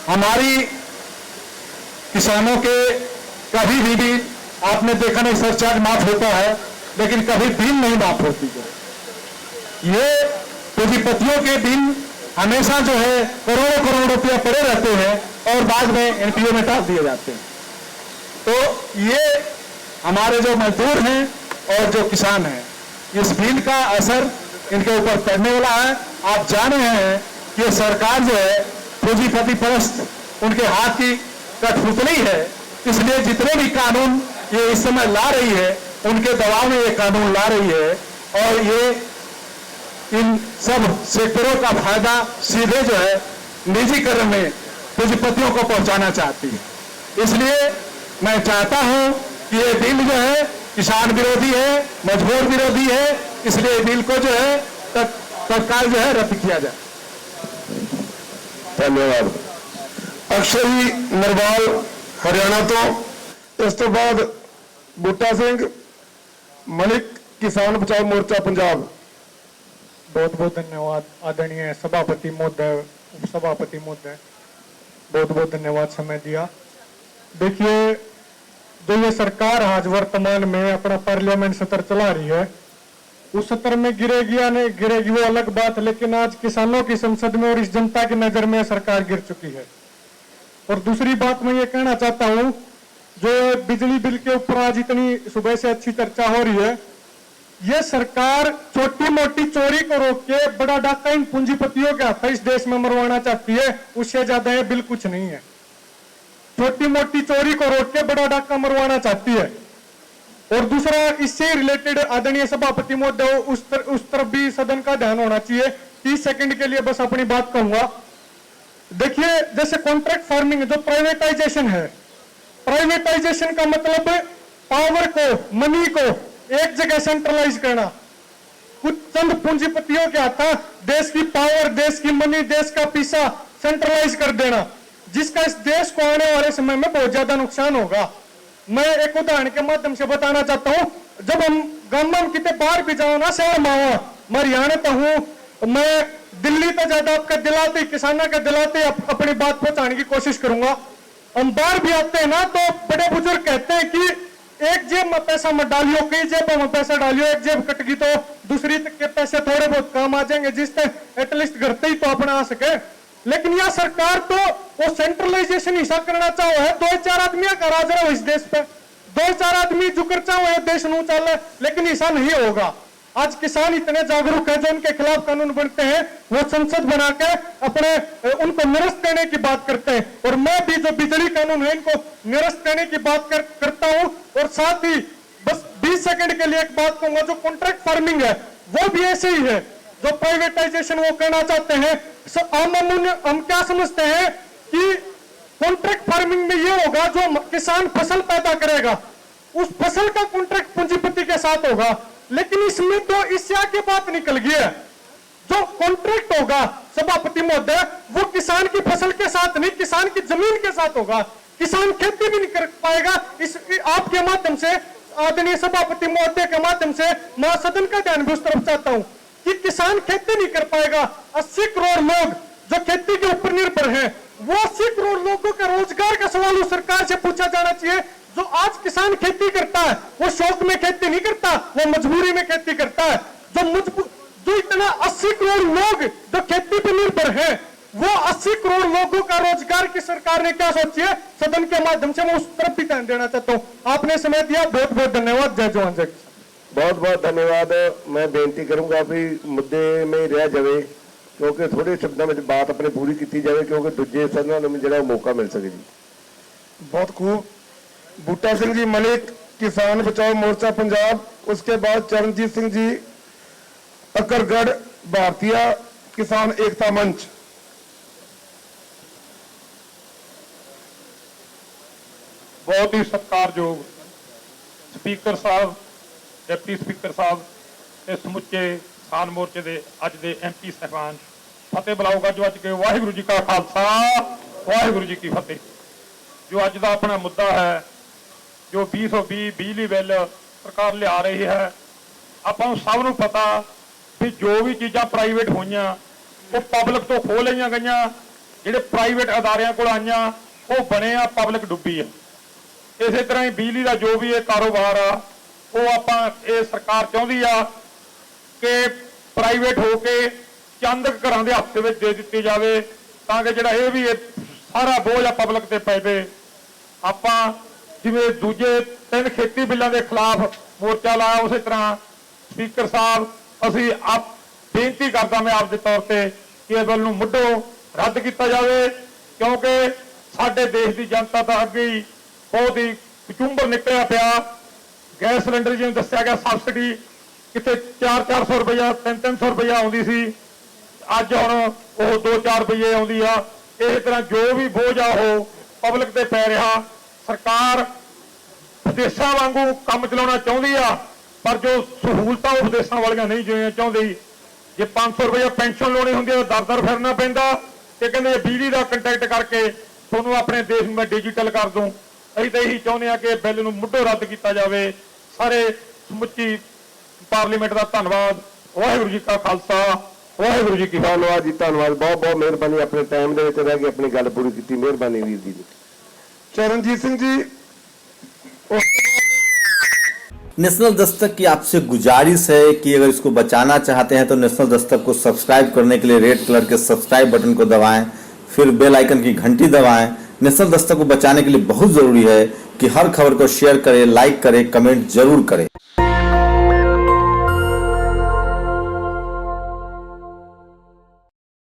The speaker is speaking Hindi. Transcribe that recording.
हमारी किसानों के कभी भी आपने देखा नहीं सरचार्ज माफ होता है, लेकिन कभी बिल नहीं माफ होती है। ये पूंजीपतियों के बिल हमेशा जो है करोड़ों करोड़ रुपया पड़े रहते हैं और बाद में एनपीओ में डाल दिए जाते हैं। तो ये हमारे जो मजदूर हैं और जो किसान हैं, इस बिल का असर इनके ऊपर पड़ने वाला है। आप जान रहे हैं कि सरकार जो है पूंजीपति परस्त उनके हाथ की कठपुतली है, इसलिए जितने भी कानून ये इस समय ला रही है उनके दबाव में ये कानून ला रही है और ये इन सब सेक्टरों का फायदा सीधे जो है निजीकरण में पूंजीपतियों को पहुंचाना चाहती है। इसलिए मैं चाहता हूं कि ये बिल जो है किसान विरोधी है, मजदूर विरोधी है, इसलिए बिल को जो है तत्काल जो है रद्द किया जाए। धन्यवाद। अक्षय नरवाल हरियाणा तो इस तो बाद बूटा सिंह मलिक किसान बचाओ मोर्चा पंजाब। बहुत बहुत धन्यवाद आदरणीय सभापति महोदय, उपसभापति महोदय, बहुत बहुत धन्यवाद समय दिया। देखिए, जो ये सरकार आज वर्तमान में अपना पार्लियामेंट सत्र चला रही है, उस सत्र में गिरेगी या नहीं गिरेगी वो अलग बात, लेकिन आज किसानों की संसद में और इस जनता की नजर में सरकार गिर चुकी है। और दूसरी बात मैं ये कहना चाहता हूं, जो बिजली बिल के ऊपर आज इतनी सुबह से अच्छी चर्चा हो रही है, ये सरकार छोटी मोटी चोरी को रोक के बड़ा डाका इन पूंजीपतियों के हाथ इस देश में मरवाना चाहती है। उससे ज्यादा ये बिल कुछ नहीं है। छोटी मोटी चोरी को रोक के बड़ा डाका मरवाना चाहती है। और दूसरा, इससे रिलेटेड आदरणीय सभापति महोदय उस तरफ भी सदन का ध्यान होना चाहिए। 30 सेकंड के लिए बस अपनी बात कहूंगा। देखिए, जैसे कॉन्ट्रैक्ट फार्मिंग जो प्राइवेटाइजेशन है, प्राइवेटाइजेशन का मतलब पावर को, मनी को एक जगह सेंट्रलाइज करना, कुछ चंद पूंजीपतियों के हाथ देश की पावर, देश की मनी, देश का पैसा सेंट्रलाइज कर देना, जिसका इस देश को आने वाले समय में बहुत ज्यादा नुकसान होगा। मैं एक उदाहरण के माध्यम से बताना चाहता हूं। जब हम गांव में कितने बाहर भी जाओ ना, शहर मावा मैं हरियाणा तो हूं, मैं दिल्ली तो ज्यादा आपका दिलाते किसानों का दिलाते अपनी बात पहुंचाने की कोशिश करूंगा। हम बाहर भी आते हैं ना, तो बड़े बुजुर्ग कहते हैं कि एक जेब में पैसा मत डालियो, कई जेबों में पैसा डालियो, एक जेब कट गई तो दूसरी के पैसे थोड़े बहुत काम आ जाएंगे, जिससे एटलीस्ट घर से ही तो अपना आ सके। लेकिन यह सरकार तो वो सेंट्रलाइजेशन हिस्सा करना चाहो है। 2-4 आदमी का राज रहा इस देश पे, 2-4 आदमी जुकर चाहो है देश नू चल, लेकिन ऐसा नहीं होगा। आज किसान इतने जागरूक है, जो उनके खिलाफ कानून बनते हैं वो संसद बना के अपने उनको निरस्त करने की बात करते हैं। और मैं भी जो बिजली कानून है इनको निरस्त करने की बात करता हूं। और साथ ही बस 20 सेकंड के लिए एक बात कहूंगा, जो कॉन्ट्रैक्ट फार्मिंग है वो भी ऐसे ही है। जो प्राइवेटाइजेशन वो करना चाहते हैं, हम क्या समझते हैं कि कॉन्ट्रैक्ट फार्मिंग में ये होगा, जो किसान फसल पैदा करेगा उस फसल का कॉन्ट्रैक्ट पूंजीपति के साथ होगा। लेकिन इसमें तो इससे की बात निकल गई है, जो कॉन्ट्रैक्ट होगा सभापति महोदय, वो किसान की फसल के साथ नहीं, किसान की जमीन के साथ होगा। किसान खेती भी नहीं कर पाएगा। इस आपके माध्यम से, आदरणीय सभापति महोदय के माध्यम से मैं सदन का ध्यान भी उस तरफ चाहता हूं कि किसान खेती नहीं कर पाएगा। 80 करोड़ लोग जो खेती के ऊपर निर्भर हैं, वो 80 करोड़ लोगों का रोजगार का सवाल उस सरकार से पूछा जाना चाहिए। जो आज किसान खेती करता है वो शौक में खेती नहीं करता, वो मजबूरी में खेती करता है। जो इतना 80 करोड़ लोग जो खेती पर निर्भर हैं, वो 80 करोड़ लोगों का रोजगार की सरकार ने क्या सोची है, सदन के माध्यम से मैं उस तरफ भी ध्यान देना चाहता हूँ। आपने समय दिया, बहुत बहुत धन्यवाद। जय जवान जय किसान। बहुत बहुत धन्यवाद। मैं बेनती करूंगा भी मुद्दे में रह जाए, क्योंकि थोड़े शब्दों में बात अपनी पूरी की जाए, क्योंकि दूजे सदनों में जो मौका मिल सके जी। बहुत खूब। बूटा सिंह जी मलिक किसान बचाओ मोर्चा पंजाब, उसके बाद चरणजीत सिंह जी अकरगढ़ भारतीय किसान एकता मंच। बहुत ही सत्कारयोग स्पीकर साहब, डिप्टी स्पीकर साहब, समुचे किसान मोर्चे के अज के MP साहबान, फतेह बुलाऊगा जो अज के वाहिगुरू जी का खालसा वाहिगुरू जी की फतेह। जो अज का अपना मुद्दा है, जो 2020 बिजली बिल सरकार लिया रही है, ਆਪਾਂ सब ਨੂੰ पता भी जो भी चीज़ां प्राइवेट हुई वो पब्लिक तो खो लिया गई, ਜਿਹੜੇ ਪ੍ਰਾਈਵੇਟ ਅਦਾਰਿਆਂ ਕੋਲ ਆਈਆਂ ਉਹ ਬਣੇ ਆ, ਪਬਲਿਕ ਡੁੱਬੀ ਆ। ਇਸੇ ਤਰ੍ਹਾਂ ਹੀ ਬਿਜਲੀ ਦਾ ਜੋ ਵੀ ਇਹ ਕਾਰੋਬਾਰ ਆ ਉਹ ਆਪਾਂ ਇਹ ਸਰਕਾਰ ਚਾਹੁੰਦੀ ਆ ਕਿ ਪ੍ਰਾਈਵੇਟ ਹੋ ਕੇ ਚੰਦ ਘਰਾਂ ਦੇ ਹੱਥ ਵਿੱਚ ਦੇ ਦਿੱਤੀ ਜਾਵੇ, ਤਾਂ ਕਿ ਜਿਹੜਾ ਇਹ ਵੀ ਸਾਰਾ ਬੋਝ ਆ ਪਬਲਿਕ ਤੇ ਪੈ ਜਾਵੇ। ਆਪਾਂ ਜਿਵੇਂ ਦੂਜੇ 3 ਖੇਤੀ ਬਿੱਲਾਂ ਦੇ ਖਿਲਾਫ ਮੋਰਚਾ ਲਾਇਆ, ਉਸੇ ਤਰ੍ਹਾਂ ਸਪੀਕਰ ਸਾਹਿਬ ਅਸੀਂ ਬੇਨਤੀ ਕਰਦਾ ਮੈਂ ਆਪ ਦੇ ਤੌਰ ਤੇ ਕਿ ਇਹ ਬਿੱਲ ਨੂੰ ਮੁੱਢੋਂ ਰੱਦ ਕੀਤਾ ਜਾਵੇ, ਕਿਉਂਕਿ ਸਾਡੇ ਦੇਸ਼ ਦੀ ਜਨਤਾ ਤਾਂ ਅੱਗੇ ਹੀ ਬਹੁਤ ਹੀ ਕਚੂੰਬਰ ਨਿਕਲਿਆ ਪਿਆ। ਗੈਸ ਸਿਲੰਡਰ ਜਿਵੇਂ ਦੱਸਿਆ ਗਿਆ ਸਬਸਿਡੀ ਕਿਤੇ 400 ਰੁਪਇਆ 300 ਰੁਪਇਆ ਆਉਂਦੀ ਸੀ, ਅੱਜ ਹੁਣ ਉਹ 2-4 ਰੁਪਏ ਆਉਂਦੀ ਆ। ਇਸ ਤਰ੍ਹਾਂ ਜੋ ਵੀ ਬੋਝ ਆ ਉਹ ਪਬਲਿਕ ਤੇ ਪੈ ਰਿਹਾ। ਸਰਕਾਰ ਵਿਦੇਸ਼ਾਂ ਵਾਂਗੂ ਕੰਮ ਚਲਾਉਣਾ ਚਾਹੁੰਦੀ ਆ, ਪਰ ਜੋ ਸਹੂਲਤਾਂ ਉਹ ਵਿਦੇਸ਼ਾਂ ਵਾਲੀਆਂ ਨਹੀਂ ਜਿਵੇਂ ਚਾਹੁੰਦੀ। ਜੇ 500 ਰੁਪਇਆ ਪੈਨਸ਼ਨ ਲਾਉਣੀ ਹੁੰਦੀ ਹੈ ਤਾਂ ਦਰ ਫਿਰਨਾ ਪੈਂਦਾ, ਤੇ ਕਹਿੰਦੇ ਬਿਜਲੀ ਦਾ ਕੰਟੈਕਟ ਕਰਕੇ ਤੁਹਾਨੂੰ ਆਪਣੇ ਦੇਸ਼ ਨੂੰ ਮੈਂ ਡਿਜੀਟਲ ਕਰ ਦੂੰ। ਅਸੀਂ ਤਾਂ ਇਹੀ ਚਾਹੁੰਦੇ ਆ ਕਿ ਬਿੱਲ ਨੂੰ ਮੁੱਢੋਂ ਰੱਦ ਕੀਤਾ ਜਾਵੇ। ਸਾਰੇ ਸਮੁੱਚੀ ਪਾਰਲੀਮੈਂਟ ਦਾ ਧੰਨਵਾਦ। ਵਾਹਿਗੁਰੂ ਜੀ ਕਾ ਖਾਲਸਾ, ਵਾਹਿਗੁਰੂ ਜੀ ਕੀ ਫਤਿਹ। ਧੰਨਵਾਦ ਜੀ, ਧੰਨਵਾਦ, ਬਹੁਤ ਬਹੁਤ ਮਿਹਰਬਾਨੀ। ਆਪਣੇ ਟਾਈਮ ਦੇ ਵਿੱਚ ਰਹਿ ਕੇ ਆਪਣੀ ਗੱਲ ਪੂਰੀ ਕੀਤੀ, ਮਿਹਰਬਾਨੀ ਵੀਰ ਜੀ। चरणजीत सिंह जी। नेशनल दस्तक की आपसे गुजारिश है कि अगर इसको बचाना चाहते हैं तो नेशनल दस्तक को सब्सक्राइब करने के लिए रेड कलर के सब्सक्राइब बटन को दबाएं, फिर बेल आइकन की घंटी दबाएं। नेशनल दस्तक को बचाने के लिए बहुत जरूरी है कि हर खबर को शेयर करें, लाइक करें, कमेंट जरूर करें।